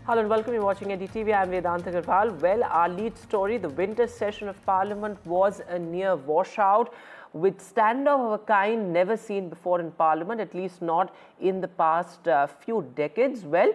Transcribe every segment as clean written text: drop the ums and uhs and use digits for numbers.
Hello and welcome. You're watching NDTV. I'm Vedanta Agarwal. Well, our lead story, the winter session of Parliament was a near washout with standoff of a kind never seen before in Parliament, at least not in the past few decades. Well,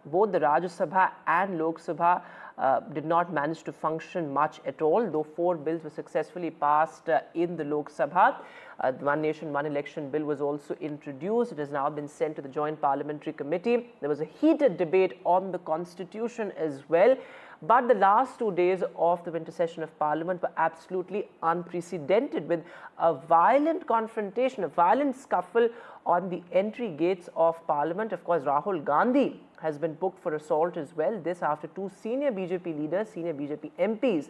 both the Rajya Sabha and Lok Sabha did not manage to function much at all, though 4 bills were successfully passed in the Lok Sabha. The One Nation, One Election bill was also introduced. It has now been sent to the Joint Parliamentary Committee. There was a heated debate on the Constitution as well. But the last 2 days of the winter session of Parliament were absolutely unprecedented, with a violent confrontation, a violent scuffle on the entry gates of Parliament. Of course, Rahul Gandhi has been booked for assault as well. This after 2 senior BJP leaders, senior BJP MPs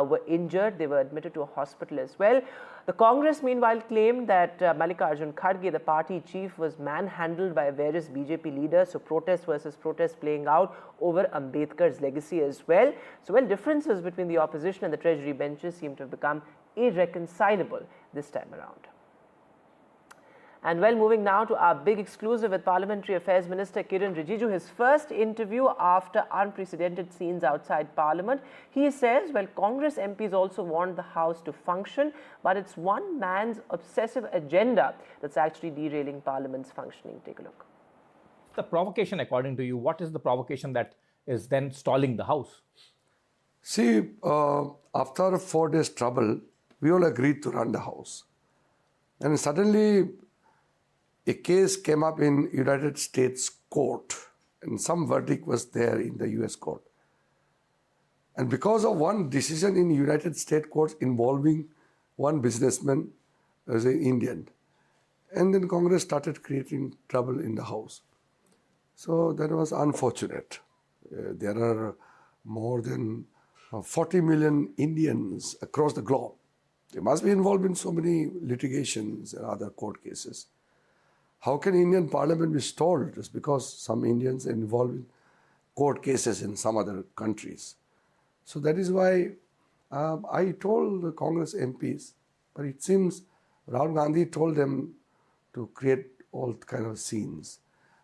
were injured. They were admitted to a hospital as well. The Congress, meanwhile, claimed that Mallikarjun Kharge, the party chief, was manhandled by various BJP leaders. So protest versus protest playing out over Ambedkar's legacy as well. So, well, differences between the opposition and the Treasury benches seem to have become irreconcilable this time around. And well, moving now to our big exclusive with Parliamentary Affairs Minister Kiren Rijiju, his first interview after unprecedented scenes outside Parliament. He says, well, Congress MPs also want the House to function, but it's one man's obsessive agenda that's actually derailing Parliament's functioning. Take a look. The provocation, according to you, what is the provocation that is then stalling the House? See, after 4 days trouble, we all agreed to run the House. And suddenly, a case came up in United States court, and some verdict was there in the US court. And because of one decision in United States courts involving one businessman as an Indian, and then Congress started creating trouble in the House. So that was unfortunate. There are more than 40 million Indians across the globe. They must be involved in so many litigations and other court cases. How can Indian Parliament be stalled just because some Indians are involved in court cases in some other countries? So that is why I told the Congress MPs, but it seems Rahul Gandhi told them to create all kind of scenes.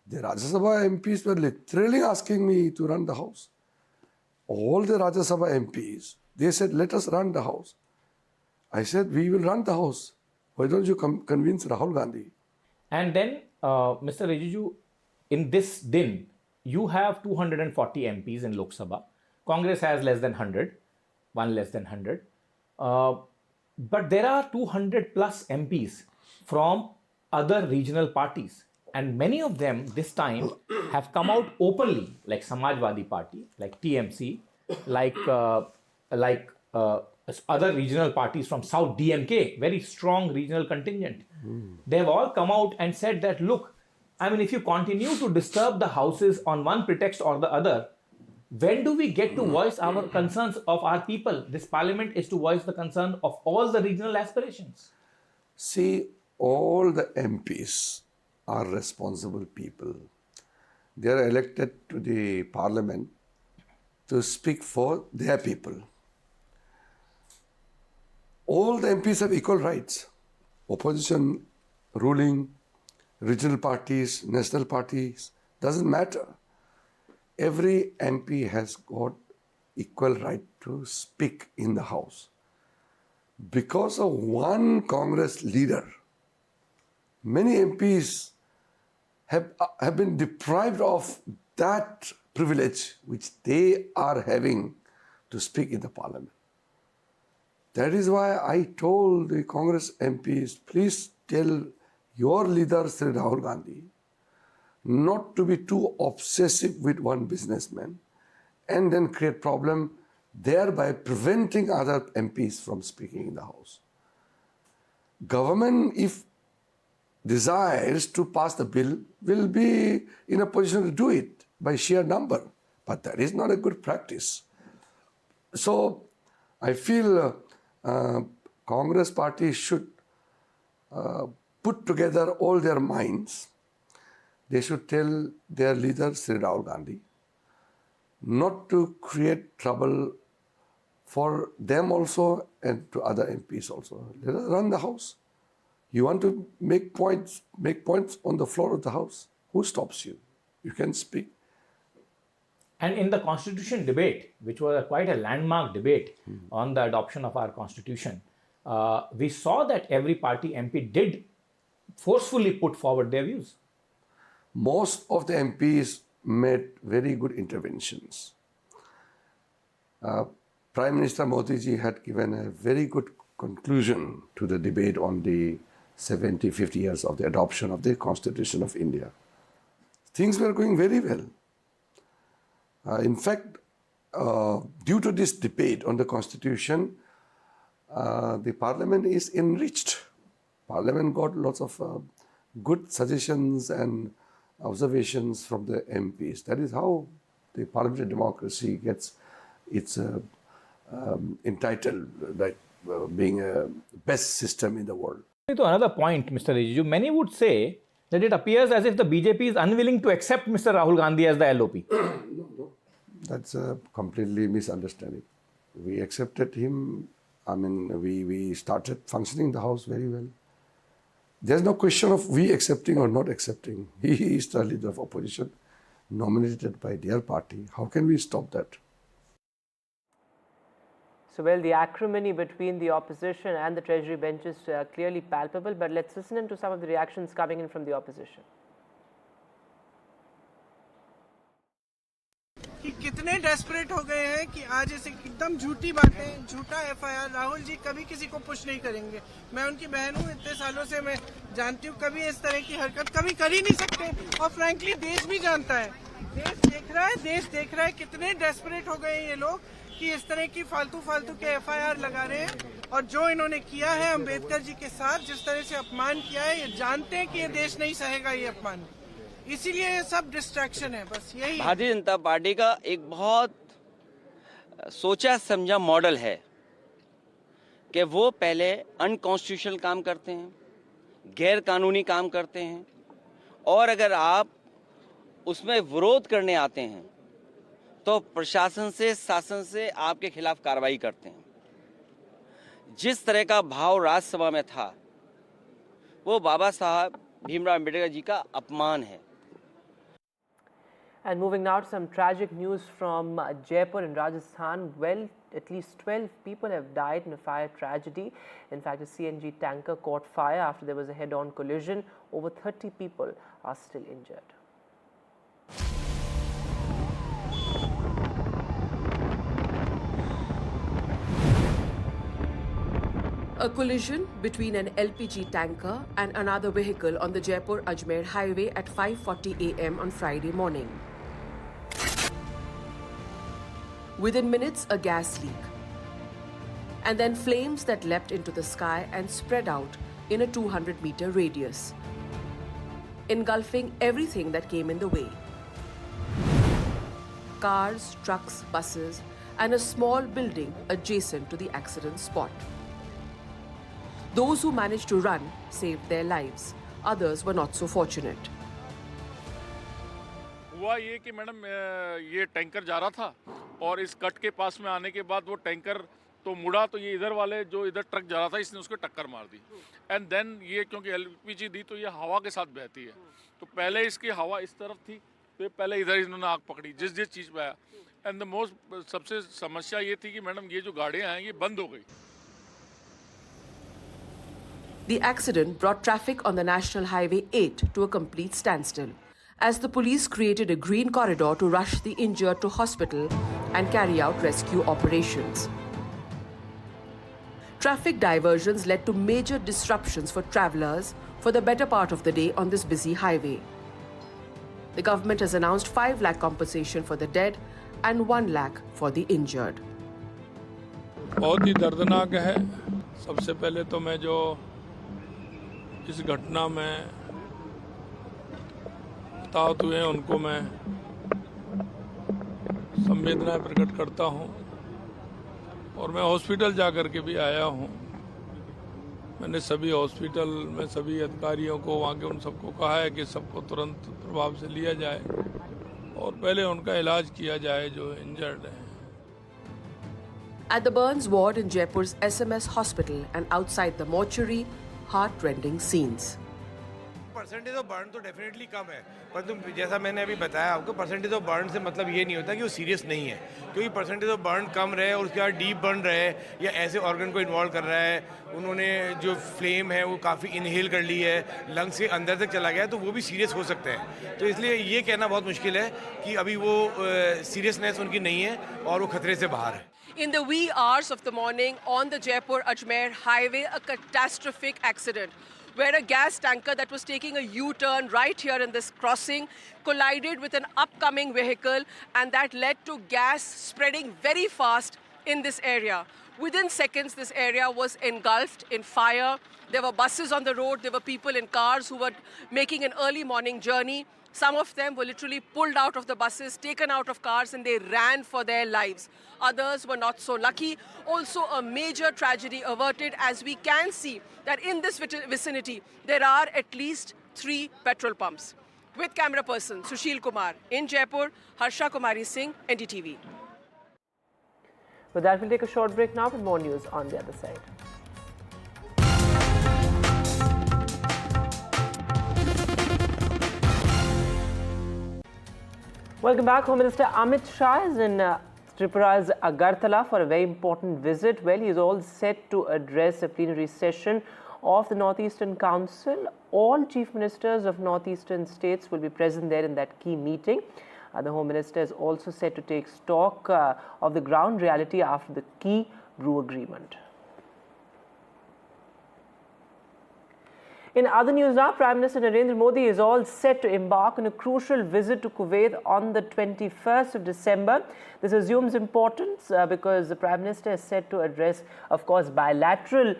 The Rajya Sabha MPs were literally asking me to run the House. All the Rajya Sabha MPs, they said, let us run the House. I said, we will run the House. Why don't you convince Rahul Gandhi? And then, Mr. Rijiju, in this din, you have 240 MPs in Lok Sabha. Congress has less than 100, one less than 100. But there are 200 plus MPs from other regional parties. And many of them this time have come out openly, like Samajwadi Party, like TMC, like other regional parties from South DMK, very strong regional contingent. They have all come out and said that, look, I mean, if you continue to disturb the houses on one pretext or the other, when do we get to voice our concerns of our people? This parliament is to voice the concern of all the regional aspirations. See, all the MPs are responsible people. They are elected to the parliament to speak for their people. All the MPs have equal rights. Opposition, ruling, regional parties, national parties, doesn't matter. Every MP has got equal right to speak in the House. Because of one Congress leader, many MPs have been deprived of that privilege which they are having to speak in the parliament. That is why I told the Congress MPs, please tell your leader, Sri Rahul Gandhi, not to be too obsessive with one businessman and then create problem, thereby preventing other MPs from speaking in the House. Government, if desires to pass the bill, will be in a position to do it by sheer number. But that is not a good practice. So I feel Congress party should put together all their minds. They should tell their leader, Sri Rahul Gandhi, not to create trouble for them also and to other MPs also. Let us run the House. You want to make points on the floor of the House. Who stops you? You can speak. And in the constitution debate, which was quite a landmark debate on the adoption of our constitution, we saw that every party MP did forcefully put forward their views. Most of the MPs made very good interventions. Prime Minister Modi ji had given a very good conclusion to the debate on the 50 years of the adoption of the Constitution of India. Things were going very well. In fact, due to this debate on the Constitution, the Parliament is enriched. Parliament got lots of good suggestions and observations from the MPs. That is how the parliamentary democracy gets its entitled, like being a best system in the world. To another point, Mr. Rijiju, many would say that it appears as if the BJP is unwilling to accept Mr. Rahul Gandhi as the LOP. No. That's a completely misunderstanding. We accepted him. I mean, we started functioning in the House very well. There's no question of we accepting or not accepting. He is the leader of opposition, nominated by their party. How can we stop that? So, well, the acrimony between the opposition and the Treasury bench is clearly palpable, but let's listen in to some of the reactions coming in from the opposition. कि कितने desperate हो गए हैं कि आज ऐसे एकदम झूठी बातें, झूठा एफआईआर। राहुल जी कभी किसी को पुश नहीं करेंगे। मैं उनकी बहन हूँ, इतने सालों से मैं जानती हूँ, कभी इस तरह की हरकत कभी कर ही नहीं सकते। और फ्रैंकली देश भी जानता है, देश देख रहा है कितने डेस्परेट हो गए ये लोग कि इस तरह की फालतू के एफआईआर लगा रहे हैं। और जो इन्होंने किया है अम्बेडकर जी के साथ, जिस तरह से अपमान किया है, ये जानते हैं कि ये देश नहीं सहेगा ये अपमान, इसीलिए ये सब डिस्ट्रैक्शन है। बस यही भारतीय जनता पार्टी का एक बहुत सोचा समझा मॉडल है कि वो पहले अनकॉन्स्टिट्यूशनल काम करते हैं, गैर कानूनी काम करते हैं, और अगर आप उसमें विरोध करने आते हैं तो प्रशासन से, शासन से आपके खिलाफ कार्रवाई करते हैं। जिस तरह का भाव राज्यसभा में था वो बाबा साहब भीमराव अम्बेडकर जी का अपमान है। And moving now to some tragic news from Jaipur in Rajasthan. Well, at least 12 people have died in a fire tragedy. In fact, a CNG tanker caught fire after there was a head-on collision. Over 30 people are still injured. A collision between an LPG tanker and another vehicle on the Jaipur-Ajmer highway at 5:40 a.m. on Friday morning. Within minutes, a gas leak, and then flames that leapt into the sky and spread out in a 200-meter radius, engulfing everything that came in the way. Cars, trucks, buses, and a small building adjacent to the accident spot. Those who managed to run saved their lives. Others were not so fortunate. हुआ ये कि madam ये tanker जा रहा था और इस cut के पास में आने के बाद वो टैंकर तो मुड़ा, तो ये इधर वाले जो इधर ट्रक जा रहा था इसने उसको टक्कर मार दी। एंड देन ये क्योंकि एलपीजी दी तो ये हवा के साथ बहती है, तो पहले इसकी हवा इस तरफ थी तो ये पहले इधर इन्होंने आग पकड़ी जिस चीज़ पे आया। एंड द मोस्ट सबसे समस्या ये थी कि मैडम ये जो गाड़ियाँ हैं ये बंद हो गई। The accident brought traffic on the National Highway 8 to a complete standstill, as the police created a green corridor to rush the injured to hospital and carry out rescue operations. Traffic diversions led to major disruptions for travellers for the better part of the day on this busy highway. The government has announced 5 lakh compensation for the dead and 1 lakh for the injured. बहुत ही दर्दनाक है। सबसे पहले तो मैं जो इस घटना में हताहत हुए हैं उनको मैं संवेदनाएं प्रकट करता हूं, और मैं हॉस्पिटल जाकर के भी आया हूं। मैंने सभी हॉस्पिटल में सभी अधिकारियों को वहां के उन सबको कहा है कि सबको तुरंत प्रभाव से लिया जाए और पहले उनका इलाज किया जाए जो इंजर्ड हैं। At the burns ward in Jaipur's SMS hospital and outside the mortuary, heart-rending scenes. Percentage of burn तो डेफिनेटली कम है, परंतु जैसा मैंने अभी बताया आपको, परसेंटेज ऑफ बर्न से मतलब ये नहीं होता कि वो सीरियस नहीं है, क्योंकि परसेंटेज ऑफ बर्न कम रहे और उसके बाद डीप बर्न रहे या ऐसे ऑर्गन को इन्वॉल्व कर रहा है, उन्होंने जो फ्लेम है वो काफ़ी इनहेल कर ली है, लंग्स के अंदर तक चला गया, तो वो भी सीरियस हो सकते हैं। तो इसलिए ये कहना बहुत मुश्किल है कि अभी वो सीरियसनेस उनकी नहीं है और वो खतरे से बाहर है। In the wee hours of the morning on the Jaipur-Ajmer highway, a catastrophic accident where a gas tanker that was taking a U-turn right here in this crossing collided with an upcoming vehicle, and that led to gas spreading very fast in this area. Within seconds, this area was engulfed in fire. There were buses on the road. There were people in cars who were making an early morning journey. Some of them were literally pulled out of the buses, taken out of cars, and they ran for their lives. Others were not so lucky. Also, a major tragedy averted, as we can see that in this vicinity, there are at least 3 petrol pumps. With camera person Sushil Kumar in Jaipur, Harsha Kumari Singh, NDTV. With that, we'll take a short break now with more news on the other side. Welcome back. Home Minister Amit Shah is in Tripura's Agartala for a very important visit. Well, he is all set to address a plenary session of the Northeastern Council. All chief ministers of northeastern states will be present there in that key meeting. The Home Minister is also set to take stock of the ground reality after the key brew agreement. In other news now, Prime Minister Narendra Modi is all set to embark on a crucial visit to Kuwait on the 21st of December. This assumes importance because the Prime Minister is set to address, of course, bilateral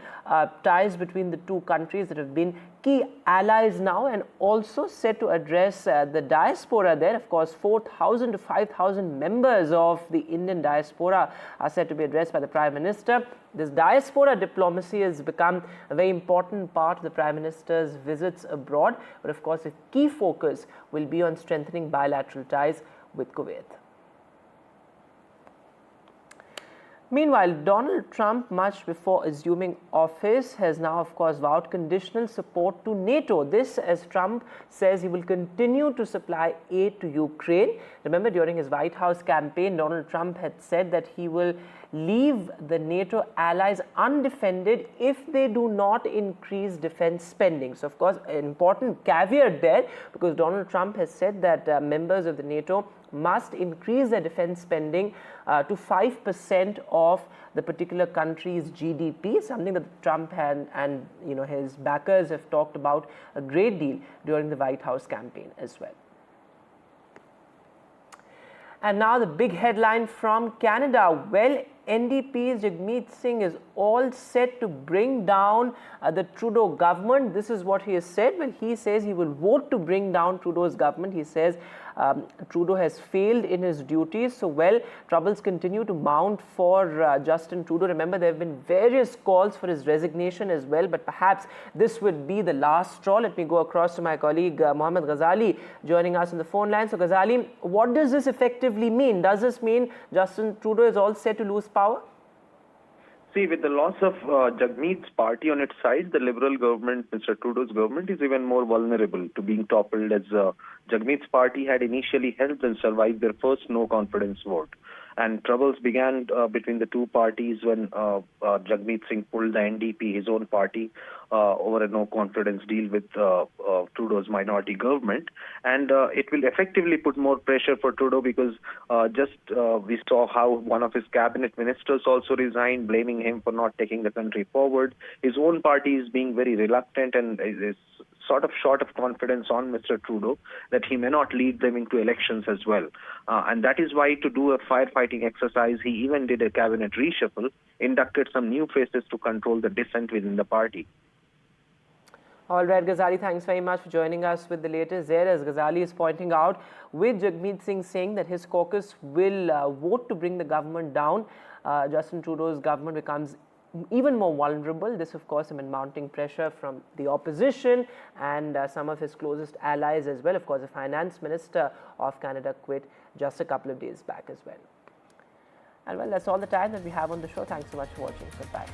ties between the two countries that have been key allies now, and also set to address the diaspora there. Of course, 4,000 to 5,000 members of the Indian diaspora are set to be addressed by the Prime Minister. This diaspora diplomacy has become a very important part of the Prime Minister's visits abroad, but of course, a key focus will be on strengthening bilateral ties with Kuwait. Meanwhile, Donald Trump, much before assuming office, has now, of course, vowed conditional support to NATO. This, as Trump says he will continue to supply aid to Ukraine. Remember, during his White House campaign, Donald Trump had said that he will leave the NATO allies undefended if they do not increase defense spending. So, of course, an important caveat there, because Donald Trump has said that members of the NATO must increase their defense spending to 5% of the particular country's GDP, something that Trump and his backers have talked about a great deal during the White House campaign as well. And now the big headline from Canada. Well, NDP's Jagmeet Singh is all set to bring down the Trudeau government. This is what he has said. Well, he says he will vote to bring down Trudeau's government. He says Trudeau has failed in his duties. So, well, troubles continue to mount for Justin Trudeau. Remember, there have been various calls for his resignation as well, but perhaps this would be the last straw. Let me go across to my colleague Mohammed Ghazali joining us on the phone line. So, Ghazali, what does this effectively mean? Does this mean Justin Trudeau is all set to lose power? See, with the loss of Jagmeet's party on its side, the Liberal government, Mr. Trudeau's government, is even more vulnerable to being toppled, as Jagmeet's party had initially helped them survive their first no-confidence vote. And troubles began between the two parties when Jagmeet Singh pulled the NDP, his own party, over a no-confidence deal with Trudeau's minority government. And it will effectively put more pressure for Trudeau, because we saw how one of his cabinet ministers also resigned, blaming him for not taking the country forward. His own party is being very reluctant and is sort of short of confidence on Mr. Trudeau that he may not lead them into elections as well. And that is why, to do a firefighting exercise, he even did a cabinet reshuffle, inducted some new faces to control the dissent within the party. All right, Ghazali, thanks very much for joining us with the latest there. As Ghazali is pointing out, with Jagmeet Singh saying that his caucus will vote to bring the government down, Justin Trudeau's government becomes even more vulnerable. This, of course, amid mounting pressure from the opposition and some of his closest allies as well. Of course, the finance minister of Canada quit just a couple of days back as well. And well, that's all the time that we have on the show. Thanks so much for watching. Goodbye.